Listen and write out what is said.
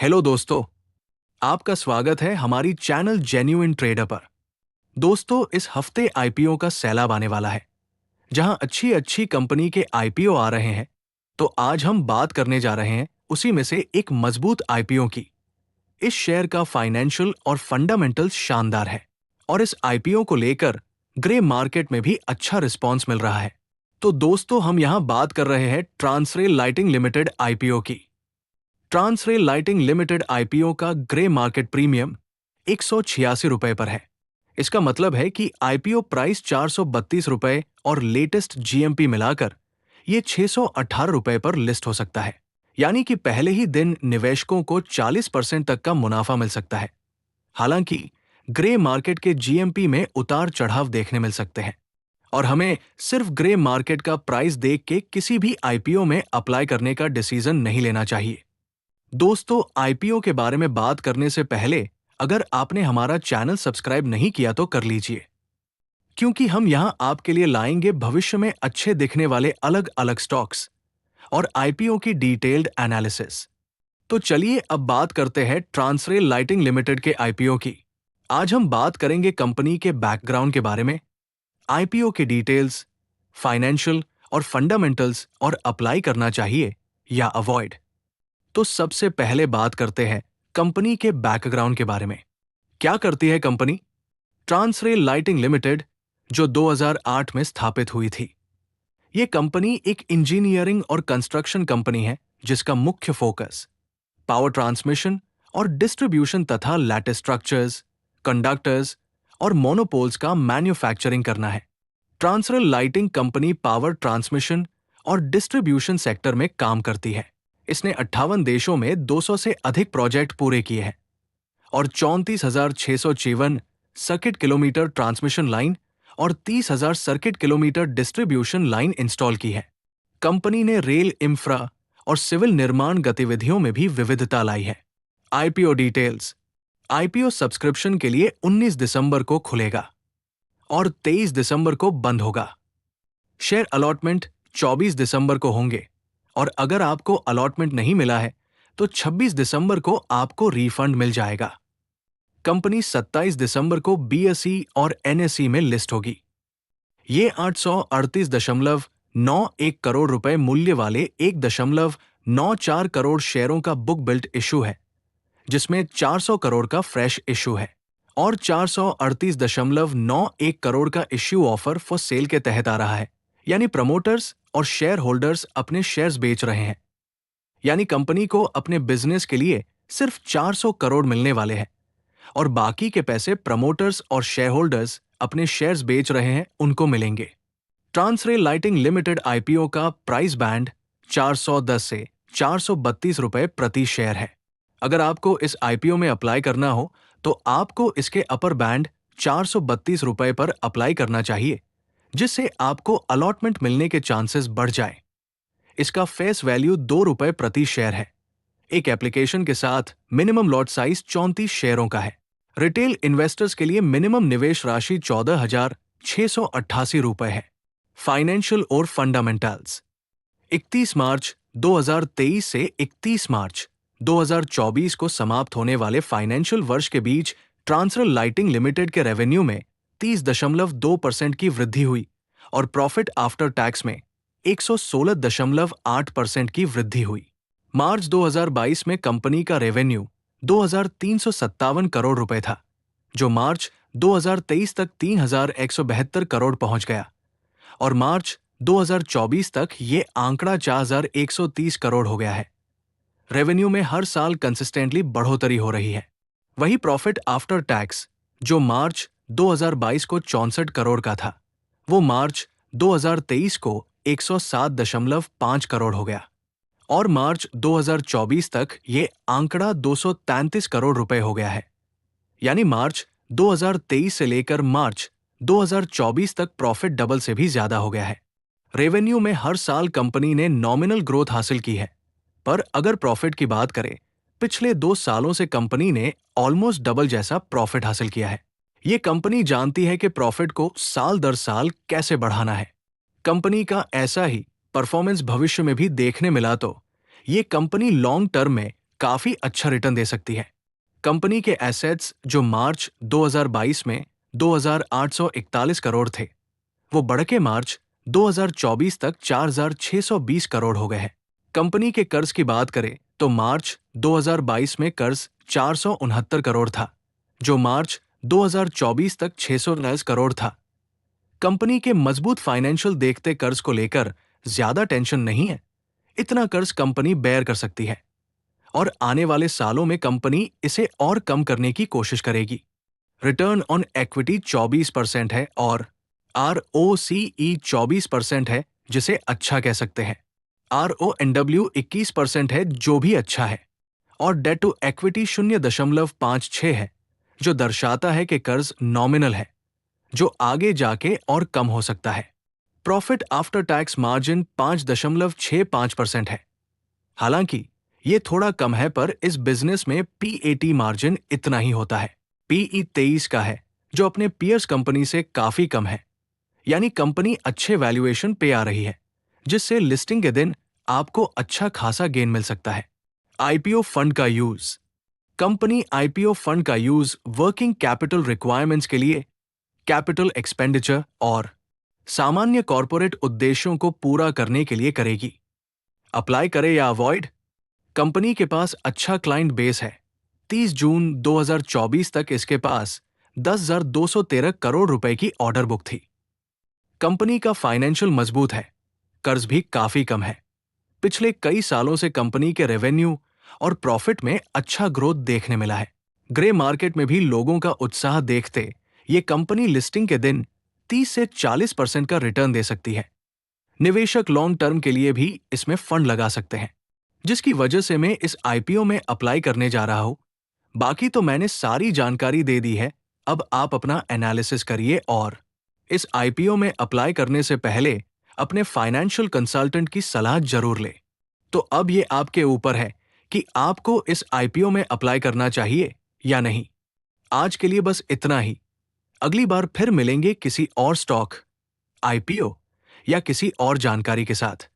Hello दोस्तों, आपका स्वागत है हमारी चैनल जेन्युइन ट्रेडर पर। दोस्तों, इस हफ्ते आईपीओ का सैलाब आने वाला है, जहां अच्छी अच्छी कंपनी के आईपीओ आ रहे हैं। तो आज हम बात करने जा रहे हैं उसी में से एक मजबूत आईपीओ की। इस शेयर का फाइनेंशियल और फंडामेंटल्स शानदार है और इस आईपीओ को लेकर ग्रे मार्केट में भी अच्छा रिस्पॉन्स मिल रहा है। तो दोस्तों, हम यहां बात कर रहे हैं ट्रांसरेल लाइटिंग लिमिटेड आईपीओ की। ट्रांसरेल लाइटिंग लिमिटेड आईपीओ का ग्रे मार्केट प्रीमियम ₹186 पर है। इसका मतलब है कि आईपीओ प्राइस ₹432 और लेटेस्ट जीएमपी मिलाकर ये ₹618 पर लिस्ट हो सकता है। यानी कि पहले ही दिन निवेशकों को 40% तक का मुनाफा मिल सकता है। हालांकि ग्रे मार्केट के जीएमपी में उतार चढ़ाव देखने मिल सकते हैं और हमें सिर्फ ग्रे मार्केट का प्राइस देख के किसी भी आईपीओ में अप्लाई करने का डिसीजन नहीं लेना चाहिए। दोस्तों, आईपीओ के बारे में बात करने से पहले अगर आपने हमारा चैनल सब्सक्राइब नहीं किया तो कर लीजिए, क्योंकि हम यहां आपके लिए लाएंगे भविष्य में अच्छे दिखने वाले अलग अलग स्टॉक्स और आईपीओ की डिटेल्ड एनालिसिस। तो चलिए अब बात करते हैं ट्रांसरेल लाइटिंग लिमिटेड के आईपीओ की। आज हम बात करेंगे कंपनी के बैकग्राउंड के बारे में, आईपीओ की डिटेल्स, फाइनेंशियल और फंडामेंटल्स और अप्लाई करना चाहिए या अवॉइड। तो सबसे पहले बात करते हैं कंपनी के बैकग्राउंड के बारे में। क्या करती है कंपनी? ट्रांसरेल लाइटिंग लिमिटेड, जो 2008 में स्थापित हुई थी। ये कंपनी एक इंजीनियरिंग और कंस्ट्रक्शन कंपनी है जिसका मुख्य फोकस पावर ट्रांसमिशन और डिस्ट्रीब्यूशन तथा लैटिस स्ट्रक्चर्स, कंडक्टर्स और मोनोपोल्स का मैन्युफैक्चरिंग करना है। Transrail lighting company power transmission और डिस्ट्रीब्यूशन सेक्टर में काम करती है। इसने 58 देशों में 200 से अधिक प्रोजेक्ट पूरे किए हैं और 34,654 सर्किट किलोमीटर ट्रांसमिशन लाइन और 30,000 circuit kilometre distribution line install की है। कंपनी ने रेल इंफ्रा और सिविल निर्माण गतिविधियों में भी विविधता लाई है। IPO details. आईपीओ सब्सक्रिप्शन के लिए 19 दिसंबर को खुलेगा और 23 दिसंबर को बंद होगा। शेयर अलॉटमेंट 24 दिसंबर को होंगे और अगर आपको अलॉटमेंट नहीं मिला है तो 26 दिसंबर को आपको रिफंड मिल जाएगा। कंपनी 27 दिसंबर को बीएसई और एनएसई में लिस्ट होगी। ये 838.91 करोड़ रुपए मूल्य वाले 1.94 करोड़ शेयरों का बुक बिल्ट इशू है, जिसमें 400 करोड़ का फ्रेश इशू है और 438.91 करोड़ का इश्यू ऑफर फॉर सेल के तहत आ रहा है। यानी प्रमोटर्स और शेयर होल्डर्स अपने शेयर्स बेच रहे हैं। यानी कंपनी को अपने बिजनेस के लिए सिर्फ 400 करोड़ मिलने वाले हैं और बाकी के पैसे प्रमोटर्स और शेयर होल्डर्स अपने शेयर्स बेच रहे हैं उनको मिलेंगे। ट्रांसरेल लाइटिंग लिमिटेड आईपीओ का प्राइस बैंड 410 से 432 रुपए प्रति शेयर है। अगर आपको इस आईपीओ में अप्लाई करना हो तो आपको इसके अपर बैंड 432 रुपए पर अप्लाई करना चाहिए, जिससे आपको अलॉटमेंट मिलने के चांसेस बढ़ जाए। इसका फेस वैल्यू ₹2 प्रति शेयर है। एक एप्लीकेशन के साथ मिनिमम लॉट साइज 34 शेयरों का है। रिटेल इन्वेस्टर्स के लिए मिनिमम निवेश राशि ₹14,688 है। फाइनेंशियल और फंडामेंटल्स। 31 मार्च 2023 से 31 मार्च 2024 को समाप्त होने वाले फाइनेंशियल वर्ष के बीच ट्रांसरेल लाइटिंग लिमिटेड के रेवेन्यू में 30.2% की वृद्धि हुई और प्रॉफिट आफ्टर टैक्स में 116.8% की वृद्धि हुई। मार्च 2022 में कंपनी का रेवेन्यू 2,357 करोड़ रुपए था, जो मार्च 2023 तक 3,172 करोड़ पहुंच गया और मार्च 2024 तक ये आंकड़ा 4,130 करोड़ हो गया है। रेवेन्यू में हर साल कंसिस्टेंटली बढ़ोतरी हो रही है। वही प्रॉफिट आफ्टर टैक्स, जो मार्च 2022 को 64 करोड़ का था, वो मार्च 2023 को 107.5 करोड़ हो गया और मार्च 2024 तक ये आंकड़ा 233 करोड़ रुपए हो गया है। यानी मार्च 2023 से लेकर मार्च 2024 तक प्रॉफिट डबल से भी ज्यादा हो गया है। रेवेन्यू में हर साल कंपनी ने नॉमिनल ग्रोथ हासिल की है, पर अगर प्रॉफिट की बात करें, पिछले 2 सालों से कंपनी ने ऑलमोस्ट डबल जैसा प्रॉफिट हासिल किया है। ये कंपनी जानती है कि प्रॉफिट को साल दर साल कैसे बढ़ाना है। कंपनी का ऐसा ही परफॉर्मेंस भविष्य में भी देखने मिला तो ये कंपनी लॉन्ग टर्म में काफी अच्छा रिटर्न दे सकती है। कंपनी के एसेट्स जो मार्च 2022 में 2,841 करोड़ थे, वो बढ़ के मार्च 2024 तक 4,620 करोड़ हो गए हैं। कंपनी के कर्ज की बात करें तो मार्च 2022 में कर्ज 469 करोड़ था, जो मार्च 2024 तक 619 करोड़ था। कंपनी के मजबूत फाइनेंशियल देखते कर्ज को लेकर ज्यादा टेंशन नहीं है। इतना कर्ज कंपनी बेयर कर सकती है और आने वाले सालों में कंपनी इसे और कम करने की कोशिश करेगी। रिटर्न ऑन इक्विटी 24% है और ROCE 24% है, जिसे अच्छा कह सकते हैं। RONW 21% है, जो भी अच्छा है, और डेट टू इक्विटी 0.56 है, जो दर्शाता है कि कर्ज नॉमिनल है, जो आगे जाके और कम हो सकता है। प्रॉफिट आफ्टर टैक्स मार्जिन 5.65% है। हालांकि ये थोड़ा कम है, पर इस बिजनेस में PAT मार्जिन इतना ही होता है। PE 23 का है, जो अपने पीयर्स कंपनी से काफी कम है। यानी कंपनी अच्छे वैल्यूएशन पे आ रही है, जिससे लिस्टिंग के दिन आपको अच्छा खासा गेन मिल सकता है। IPO फंड का यूज। कंपनी IPO फंड का यूज वर्किंग कैपिटल रिक्वायरमेंट्स के लिए, कैपिटल एक्सपेंडिचर और सामान्य कॉरपोरेट उद्देश्यों को पूरा करने के लिए करेगी। अप्लाई करें या अवॉइड? कंपनी के पास अच्छा क्लाइंट बेस है। 30 जून 2024 तक इसके पास 10,213 करोड़ रुपए की ऑर्डर बुक थी। कंपनी का फाइनेंशियल मजबूत है, कर्ज भी काफी कम है। पिछले कई सालों से कंपनी के रेवेन्यू और प्रॉफिट में अच्छा ग्रोथ देखने मिला है। ग्रे मार्केट में भी लोगों का उत्साह देखते ये कंपनी लिस्टिंग के दिन 30 से 40% का रिटर्न दे सकती है। निवेशक लॉन्ग टर्म के लिए भी इसमें फंड लगा सकते हैं, जिसकी वजह से मैं इस IPO में अप्लाई करने जा रहा हूं। बाकी तो मैंने सारी जानकारी दे दी है। अब आप अपना एनालिसिस करिए और इस IPO में अप्लाई करने से पहले अपने फाइनेंशियल कंसल्टेंट की सलाह जरूर ले। तो अब ये आपके ऊपर है कि आपको इस IPO में अप्लाई करना चाहिए या नहीं। आज के लिए बस इतना ही। अगली बार फिर मिलेंगे किसी और स्टॉक, IPO या किसी और जानकारी के साथ।